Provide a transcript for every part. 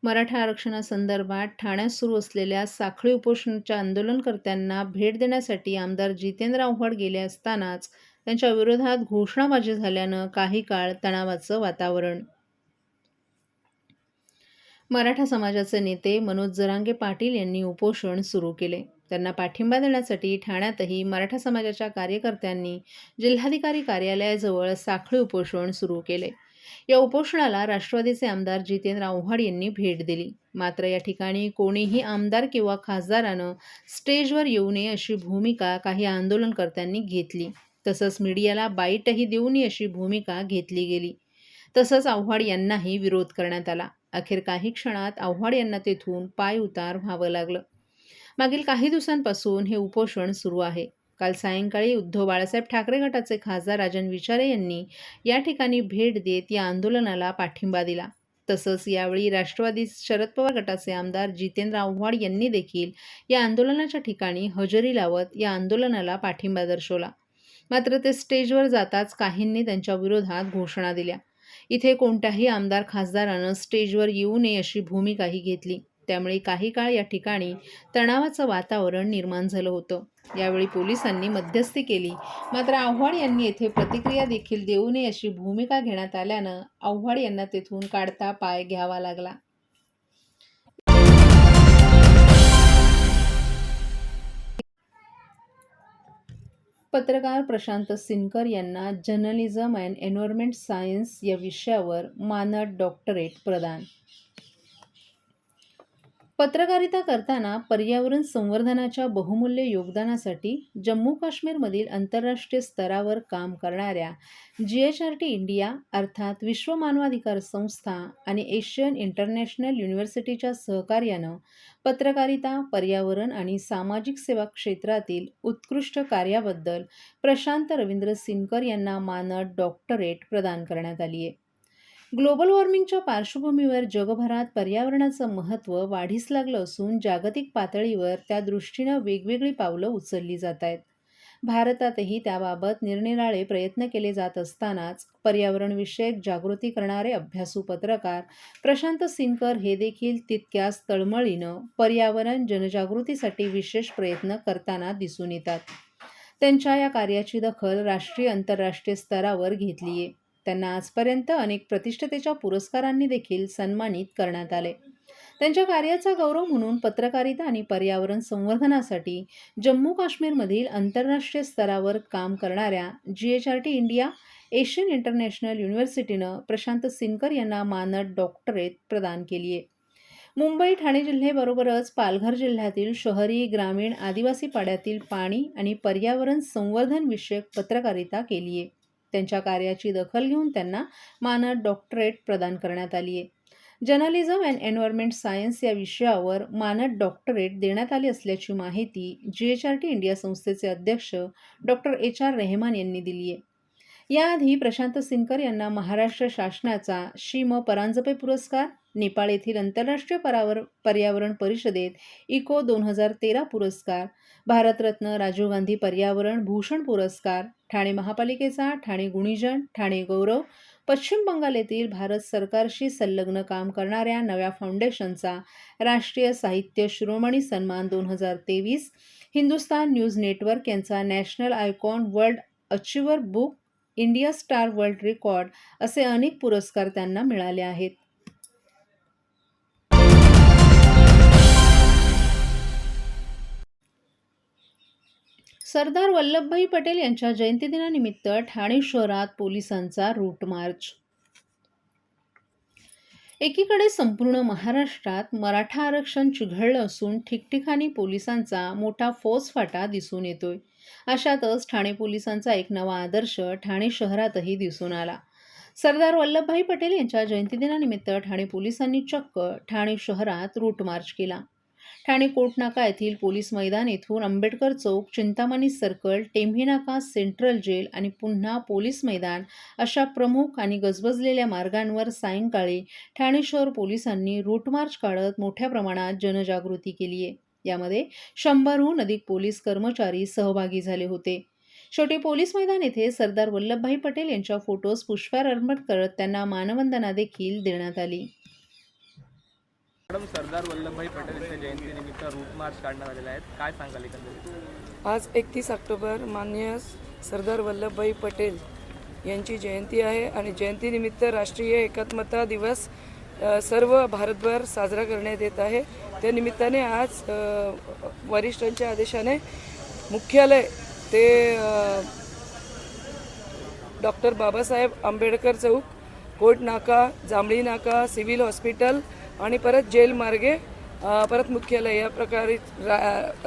मराठा आरक्षणासंदर्भात ठाण्यात सुरू असलेल्या साखळी उपोषणाच्या आंदोलनकर्त्यांना भेट देण्यासाठी आमदार जितेंद्र आव्हाड गेले असतानाच त्यांच्या विरोधात घोषणाबाजी झाल्यानं काही काळ तणावाचं वातावरण. मराठा समाजाचे नेते मनोज जरांगे पाटील यांनी उपोषण सुरू केले. त्यांना पाठिंबा देण्यासाठी ठाण्यातही मराठा समाजाच्या कार्यकर्त्यांनी जिल्हाधिकारी कार्यालयाजवळ साखळी उपोषण सुरू केले. या उपोषणाला राष्ट्रवादीचे आमदार जितेंद्र आव्हाड यांनी भेट दिली. मात्र या ठिकाणी कोणीही आमदार किंवा खासदारानं स्टेजवर येऊ नये अशी भूमिका काही आंदोलनकर्त्यांनी घेतली. तसंच मीडियाला बाईटही देऊ नये अशी भूमिका घेतली गेली. तसंच आव्हाड यांनाही विरोध करण्यात आला. अखेर काही क्षणात आव्हाड यांना तेथून पायउतार व्हावं लागलं. मागील काही दिवसांपासून हे उपोषण सुरू आहे. काल सायंकाळी उद्धव बाळासाहेब ठाकरे गटाचे खासदार राजन विचारे यांनी या ठिकाणी भेट देत या आंदोलनाला पाठिंबा दिला. तसंच यावेळी राष्ट्रवादी शरद पवार गटाचे आमदार जितेंद्र आव्हाड यांनी देखील या आंदोलनाच्या ठिकाणी हजेरी लावत या आंदोलनाला पाठिंबा दर्शवला. मात्र ते स्टेजवर जाताच काहींनी त्यांच्या विरोधात घोषणा दिल्या. इथे कोणत्याही आमदार खासदारानं स्टेजवर येऊ नये अशी भूमिकाही घेतली. त्यामुळे काही काळ या ठिकाणी तणावाचं वातावरण निर्माण झालं होतं. यावेळी पोलिसांनी मध्यस्थी केली. मात्र आव्हाड यांनी येथे प्रतिक्रिया देखील देऊ नये अशी भूमिका घेण्यात आल्यानं आव्हाड यांना तेथून काढता पाय घ्यावा लागला. पत्रकार प्रशांत सिनकर यांना जर्नलिझम अँड एन्व्हायरमेंट सायन्स या विषयावर मानद डॉक्टरेट प्रदान. पत्रकारिता करताना पर्यावरण संवर्धनाच्या बहुमूल्य योगदानासाठी जम्मू काश्मीरमधील आंतरराष्ट्रीय स्तरावर काम करणाऱ्या GHRT इंडिया अर्थात विश्व मानवाधिकार संस्था आणि एशियन इंटरनॅशनल युनिव्हर्सिटीच्या सहकार्यानं पत्रकारिता, पर्यावरण आणि सामाजिक सेवा क्षेत्रातील उत्कृष्ट कार्याबद्दल प्रशांत रवींद्र सिनकर यांना मानद डॉक्टरेट प्रदान करण्यात आली आहे. ग्लोबल वॉर्मिंगच्या पार्श्वभूमीवर जगभरात पर्यावरणाचं महत्त्व वाढीस लागलं असून जागतिक पातळीवर त्या दृष्टीनं वेगवेगळी पावलं उचलली जात आहेत. भारतातही त्याबाबत निरनिराळे प्रयत्न केले जात असतानाच पर्यावरणविषयक जागृती करणारे अभ्यासू पत्रकार प्रशांत सिनकर हे देखील तितक्याच तळमळीनं पर्यावरण जनजागृतीसाठी विशेष प्रयत्न करताना दिसून येतात. त्यांच्या या कार्याची दखल राष्ट्रीय आंतरराष्ट्रीय स्तरावर घेतली आहे. त्यांना आजपर्यंत अनेक प्रतिष्ठेच्या पुरस्कारांनी देखील सन्मानित करण्यात आले. त्यांच्या कार्याचा गौरव म्हणून पत्रकारिता आणि पर्यावरण संवर्धनासाठी जम्मू काश्मीरमधील आंतरराष्ट्रीय स्तरावर काम करणाऱ्या GHRT इंडिया एशियन इंटरनॅशनल युनिव्हर्सिटीनं प्रशांत सिनकर यांना मानद डॉक्टरेट प्रदान केली आहे. मुंबई, ठाणे जिल्ह्याबरोबरच पालघर जिल्ह्यातील शहरी, ग्रामीण, आदिवासी पाड्यातील पाणी आणि पर्यावरण संवर्धन विषयक पत्रकारिता केली आहे. त्यांच्या कार्याची दखल घेऊन त्यांना मानद डॉक्टरेट प्रदान करण्यात आली आहे. जर्नलिझम अँड एन्व्हायरमेंट सायन्स या विषयावर मानद डॉक्टरेट देण्यात आली असल्याची माहिती GHRT इंडिया संस्थेचे अध्यक्ष डॉक्टर HR रेहमान यांनी दिली आहे. याआधी प्रशांत सिनकर यांना महाराष्ट्र शासनाचा श्री परांजपे पुरस्कार, नेपाळ येथील आंतरराष्ट्रीय पर्यावरण परिषदेत इको 2013 पुरस्कार, भारतरत्न राजीव गांधी पर्यावरण भूषण पुरस्कार, ठाणे महापालिकेचा ठाणे गुणीजन, ठाणे गौरव, पश्चिम बंगाल येथील भारत सरकारशी संलग्न काम करणाऱ्या नव्या फाउंडेशनचा राष्ट्रीय साहित्य शिरोमणी सन्मान 2023, हिंदुस्तान न्यूज नेटवर्क यांचा national icon world achiever book, India star world record असे अनेक पुरस्कार त्यांना मिळाले आहेत. सरदार वल्लभभाई पटेल यांच्या जयंतीदिनानिमित्त ठाणे शहरात पोलिसांचा रूट मार्च. एकीकडे संपूर्ण महाराष्ट्रात मराठा आरक्षण चिघळलं असून ठिकठिकाणी पोलिसांचा मोठा फौजफाटा दिसून येतोय. अशातच ठाणे पोलिसांचा एक नवा आदर्श ठाणे शहरातही दिसून आला. सरदार वल्लभभाई पटेल यांच्या जयंतीदिनानिमित्त ठाणे पोलिसांनी चक्क ठाणे शहरात रूट मार्च केला. ठाणे कोटनाका येथील पोलीस मैदान येथून आंबेडकर चौक, चिंतामणी सर्कल, टेंभी नाका, सेंट्रल जेल आणि पुन्हा पोलीस मैदान अशा प्रमुख आणि गजबजलेल्या मार्गांवर सायंकाळी ठाणे शहर पोलिसांनी रूट मार्च काढत मोठ्या प्रमाणात जनजागृती केली आहे. यामध्ये 100हून अधिक पोलीस कर्मचारी सहभागी झाले होते. शेवटी पोलीस मैदान येथे सरदार वल्लभभाई पटेल यांच्या फोटोस पुष्पहार अर्पण करत त्यांना मानवंदना देखील देण्यात आली. मॅडम, सरदार वल्लभभाई पटेल यांच्या जयंतीनिमित्त रूट मार्च काढण्यात आलेला आहे. काय सांगाल एकंदरीत? आज 31 ऑक्टोबर माननीय सरदार वल्लभभाई पटेल यांची जयंती आहे आणि जयंतीनिमित्त राष्ट्रीय एकात्मता दिवस सर्व भारतभर साजरा करण्यात येत आहे. त्या निमित्ताने आज वरिष्ठांच्या आदेशाने मुख्यालय ते डॉक्टर बाबासाहेब आंबेडकर चौक, कोर्ट नाका, जांभळी नाका, सिव्हिल हॉस्पिटल आणि परत जेल मार्गे परत मुख्यालय या प्रकारे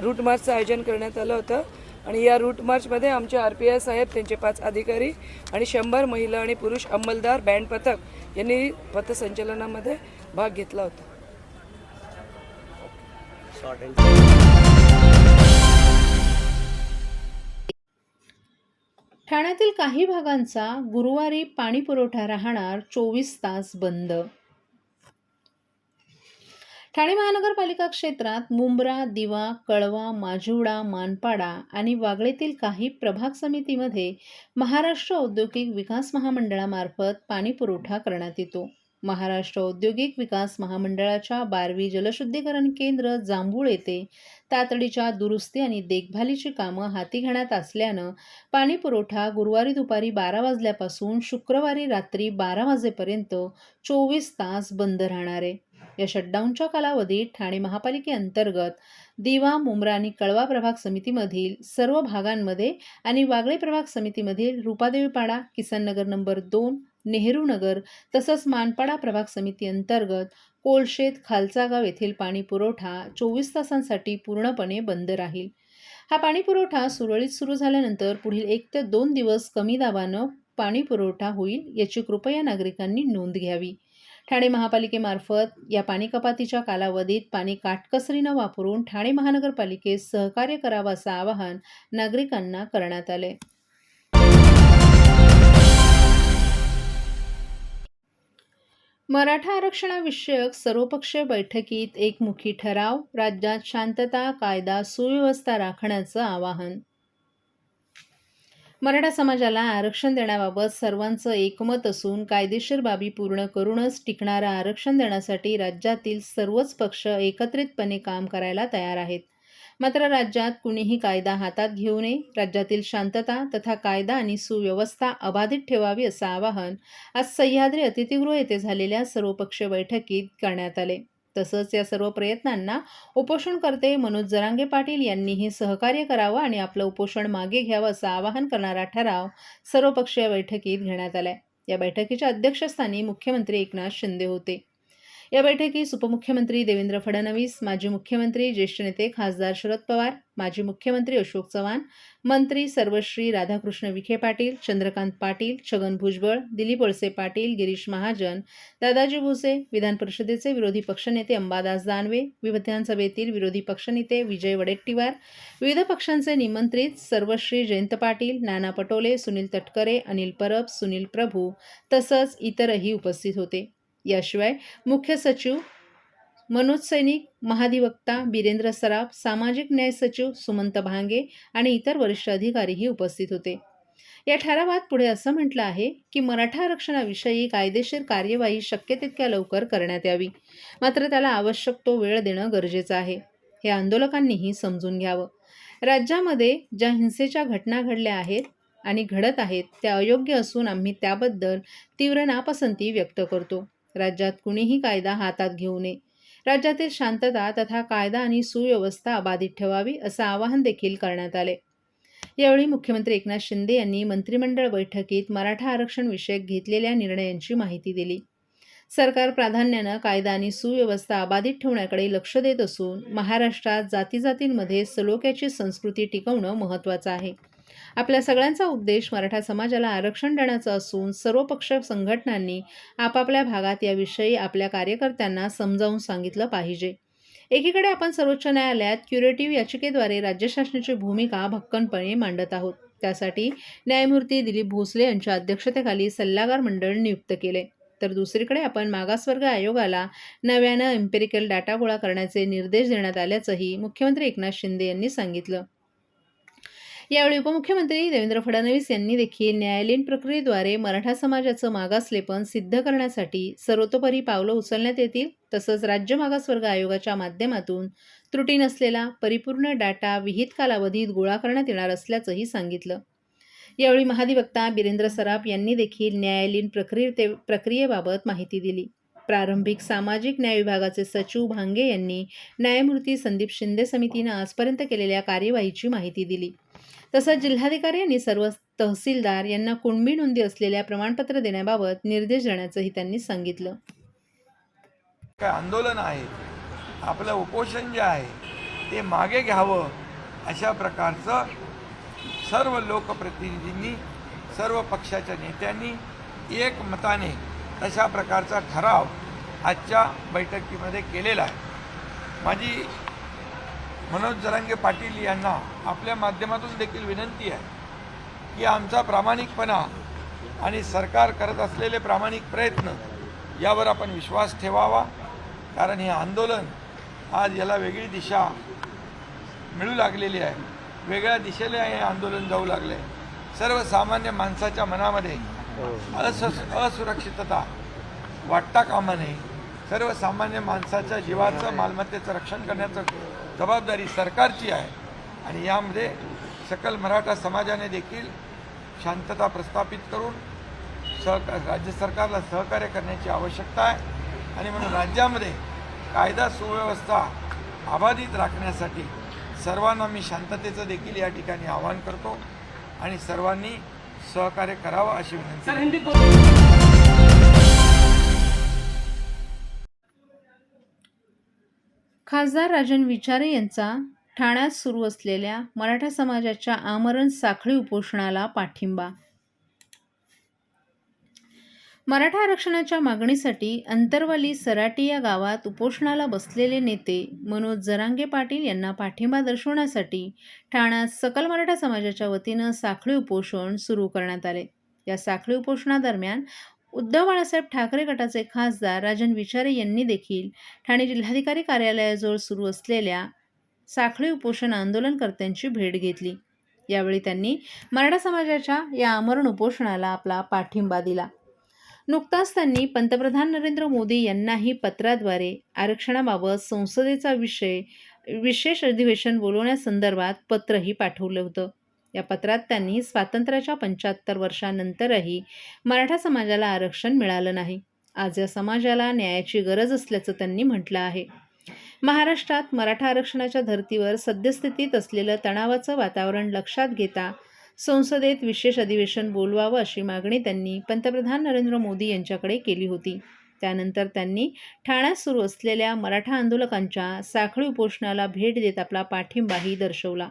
रूट मार्चचं आयोजन करण्यात आलं होतं. आणि या रूट मार्चमध्ये आमचे RPI साहेब, त्यांचे 5 अधिकारी आणि 100 महिला आणि पुरुष अंमलदार बँड पथक यांनी पथसंचलनामध्ये भाग घेतला होता. ठाण्यातील काही भागांचा गुरुवारी पाणी पुरवठा राहणार 24 तास बंद. ठाणे महानगरपालिका क्षेत्रात मुंब्रा, दिवा, कळवा, माजिवडा, मानपाडा आणि वागळेतील काही प्रभाग समितीमध्ये महाराष्ट्र औद्योगिक विकास महामंडळामार्फत पाणी पुरवठा करण्यात येतो. महाराष्ट्र औद्योगिक विकास महामंडळाच्या 12वी जलशुद्धीकरण केंद्र जांभूळ येथे तातडीच्या दुरुस्ती आणि देखभालीची कामं हाती घेण्यात असल्यानं पाणी पुरवठा गुरुवारी दुपारी 12 वाजल्यापासून शुक्रवारी रात्री 12 वाजेपर्यंत 24 तास बंद राहणार आहे. या शटडाऊनच्या कालावधीत ठाणे महापालिकेअंतर्गत दिवा, मुंब्रा आणि कळवा प्रभाग समितीमधील सर्व भागांमध्ये आणि वागळे प्रभाग समितीमधील रुपादेवीपाडा, किसननगर नंबर 2, नेहरू नगर तसंच मानपाडा प्रभाग समिती अंतर्गत कोलशेत, खालचा गाव येथील पाणी पुरवठा 24 तासांसाठी पूर्णपणे बंद राहील. हा पाणी पुरवठा सुरळीत सुरू झाल्यानंतर पुढील 1 ते 2 दिवस कमी दाबानं पाणी पुरवठा होईल याची कृपया नागरिकांनी नोंद घ्यावी. ठाणे महापालिकेमार्फत या पाणी कपातीच्या कालावधीत पाणी काटकसरीनं वापरून ठाणे महानगरपालिकेस सहकार्य करावं असं आवाहन नागरिकांना करण्यात आले. मराठा आरक्षणाविषयक सर्वपक्षीय बैठकीत एकमुखी ठराव, राज्यात शांतता, कायदा, सुव्यवस्था राखण्याचं आवाहन. मराठा समाजाला आरक्षण देण्याबाबत सर्वांचं एकमत असून कायदेशीर बाबी पूर्ण करूनच टिकणारं आरक्षण देण्यासाठी राज्यातील सर्वच पक्ष एकत्रितपणे काम करायला तयार आहेत. मात्र राज्यात कुणीही कायदा हातात घेऊ नये, राज्यातील शांतता तथा कायदा आणि सुव्यवस्था अबाधित ठेवावी असं आवाहन आज सह्याद्री अतिथीगृह येथे झालेल्या सर्वपक्षीय बैठकीत करण्यात आले. तसंच या सर्व प्रयत्नांना उपोषणकर्ते मनोज जरांगे पाटील यांनीही सहकार्य करावं आणि आपलं उपोषण मागे घ्यावं असं आवाहन करणारा ठराव सर्वपक्षीय बैठकीत घेण्यात आलाय. या बैठकीच्या अध्यक्षस्थानी मुख्यमंत्री एकनाथ शिंदे होते. या बैठकीस उपमुख्यमंत्री देवेंद्र फडणवीस, माजी मुख्यमंत्री ज्येष्ठ नेते खासदार शरद पवार, माजी मुख्यमंत्री अशोक चव्हाण, मंत्री सर्वश्री राधाकृष्ण विखे पाटील, चंद्रकांत पाटील, छगन भुजबळ, दिलीप वळसे पाटील, गिरीश महाजन, दादाजी भुसे, विधान परिषदेचे विरोधी पक्षनेते अंबादास दानवे, विधानसभेतील विरोधी पक्षनेते विजय वडेट्टीवार, विविध पक्षांचे निमंत्रित सर्वश्री जयंत पाटील, नाना पटोले, सुनील तटकरे, अनिल परब, सुनील प्रभू तसंच इतरही उपस्थित होते. याशिवाय मुख्य सचिव मनोज सैनिक, महाधिवक्ता बिरेंद्र सराफ, सामाजिक न्याय सचिव सुमंत भांगे आणि इतर वरिष्ठ अधिकारीही उपस्थित होते. या ठरावात पुढे असं म्हटलं आहे की मराठा आरक्षणाविषयी कायदेशीर कार्यवाही शक्य तितक्या लवकर करण्यात यावी, मात्र त्याला आवश्यक तो वेळ देणं गरजेचं आहे. हे आंदोलकांनीही समजून घ्यावं. राज्यामध्ये ज्या हिंसेच्या घटना घडल्या आहेत आणि घडत आहेत त्या अयोग्य असून आम्ही त्याबद्दल तीव्र नापसंती व्यक्त करतो. राज्यात कुणीही कायदा हातात घेऊ नये, राज्यातील शांतता तथा कायदा आणि सुव्यवस्था अबाधित ठेवावी असं आवाहन देखील करण्यात आले. यावेळी मुख्यमंत्री एकनाथ शिंदे यांनी मंत्रिमंडळ बैठकीत मराठा आरक्षण विषयक घेतलेल्या निर्णयांची माहिती दिली. सरकार प्राधान्यानं कायदा आणि सुव्यवस्था अबाधित ठेवण्याकडे लक्ष देत असून महाराष्ट्रात जातीजातींमध्ये सलोख्याची संस्कृती टिकवणं महत्त्वाचं आहे. आपल्या सगळ्यांचा उद्देश मराठा समाजाला आरक्षण देण्याचा असून सर्व पक्ष संघटनांनी आपापल्या भागात याविषयी आपल्या कार्यकर्त्यांना समजावून सांगितलं पाहिजे. एकीकडे आपण सर्वोच्च न्यायालयात क्युरेटिव्ह याचिकेद्वारे राज्य शासनाची भूमिका भक्कमपणे मांडत आहोत. त्यासाठी न्यायमूर्ती दिलीप भोसले यांच्या अध्यक्षतेखाली सल्लागार मंडळ नियुक्त केले. तर दुसरीकडे आपण मागासवर्ग आयोगाला नव्यानं एम्पिरिकल डाटा गोळा करण्याचे निर्देश देण्यात आल्याचंही मुख्यमंत्री एकनाथ शिंदे यांनी सांगितलं. यावेळी उपमुख्यमंत्री देवेंद्र फडणवीस यांनी देखील न्यायालयीन प्रक्रियेद्वारे मराठा समाजाचं मागासलेपण सिद्ध करण्यासाठी सर्वतोपरी पावलं उचलण्यात येतील, तसंच राज्य मागासवर्ग आयोगाच्या माध्यमातून त्रुटी नसलेला परिपूर्ण डाटा विहित कालावधीत गोळा करण्यात येणार असल्याचंही सांगितलं. यावेळी महाधिवक्ता बिरेंद्र सराफ यांनी देखील न्यायालयीन प्रक्रियेबाबत माहिती दिली. प्रारंभिक सामाजिक न्याय विभागाचे सचिव भांगे यांनी न्यायमूर्ती संदीप शिंदे समितीनं आजपर्यंत केलेल्या कार्यवाहीची माहिती दिली. तसंच जिल्हाधिकारी यांनी सर्व तहसीलदार यांना कुणबी नोंदी असलेल्या प्रमाणपत्र देण्याबाबत निर्देश देण्याचंही त्यांनी सांगितलं. काय आंदोलन आहे, आपलं उपोषण जे आहे ते मागे घ्यावं, अशा प्रकारचं सर्व लोकप्रतिनिधींनी, सर्व पक्षाच्या नेत्यांनी एकमताने तशा प्रकारचा ठराव आजच्या बैठकीमध्ये केलेला आहे. माझी मनोज जरांगे पाटील यांना आपल्या माध्यमातून देखील विनंती आहे की आमचा प्रामाणिकपणा आणि सरकार करत असलेले प्रामाणिक प्रयत्न यावर आपण विश्वास ठेवावा. कारण हे आंदोलन आज याला वेगळी दिशा मिळू लागलेली आहे, वेगळ्या दिशेला हे आंदोलन जाऊ लागले आहे. सर्वसामान्य माणसाच्या मनामध्ये असुरक्षितता वाटता कामा नये. सर्वसामान्य माणसाच्या जीवाचं, मालमत्तेचं रक्षण करण्याचं जबाबदारी सरकारची आहे आणि यामध्ये सकल मराठा समाजाने देखील शांतता प्रस्थापित करून राज्य सरकारला सहकार्य करण्याची आवश्यकता आहे. आणि म्हणून राज्यामध्ये कायदा सुव्यवस्था अबाधित राखण्यासाठी सर्वांना मी शांततेचं देखील या ठिकाणी आवाहन करतो आणि सर्वांनी सहकार्य करावं अशी विनंती. खासदार राजन विचारे यांचा ठाण्यात सुरू असलेल्या मराठा समाजाच्या आमरण साखळी उपोषणाला पाठिंबा. मराठा आरक्षणाच्या मागणीसाठी अंतरवाली सराटी या गावात उपोषणाला बसलेले नेते मनोज जरांगे पाटील यांना पाठिंबा दर्शवण्यासाठी ठाण्यात सकल मराठा समाजाच्या वतीनं साखळी उपोषण सुरू करण्यात आले. या साखळी उपोषणादरम्यान उद्धव बाळासाहेब ठाकरे गटाचे खासदार राजन विचारे यांनी देखील ठाणे जिल्हाधिकारी कार्यालयाजवळ सुरू असलेल्या साखळी उपोषण आंदोलनकर्त्यांची भेट घेतली. यावेळी त्यांनी मराठा समाजाच्या या आमरण उपोषणाला आपला पाठिंबा दिला. नुकताच त्यांनी पंतप्रधान नरेंद्र मोदी यांनाही पत्राद्वारे आरक्षणाबाबत संसदेचा विशेष अधिवेशन बोलवण्यासंदर्भात पत्रही पाठवलं होतं. या पत्रात त्यांनी स्वातंत्र्याच्या 75 वर्षांनंतरही मराठा समाजाला आरक्षण मिळालं नाही. आज या समाजाला न्यायाची गरज असल्याचं त्यांनी म्हटलं आहे. महाराष्ट्रात मराठा आरक्षणाच्या धर्तीवर सद्यस्थितीत असलेलं तणावाचं वातावरण लक्षात घेता संसदेत विशेष अधिवेशन बोलवावं अशी मागणी त्यांनी पंतप्रधान नरेंद्र मोदी यांच्याकडे केली होती. त्यानंतर त्यांनी ठाण्यात सुरू असलेल्या मराठा आंदोलकांच्या साखळी उपोषणाला भेट देत आपला पाठिंबाही दर्शवला.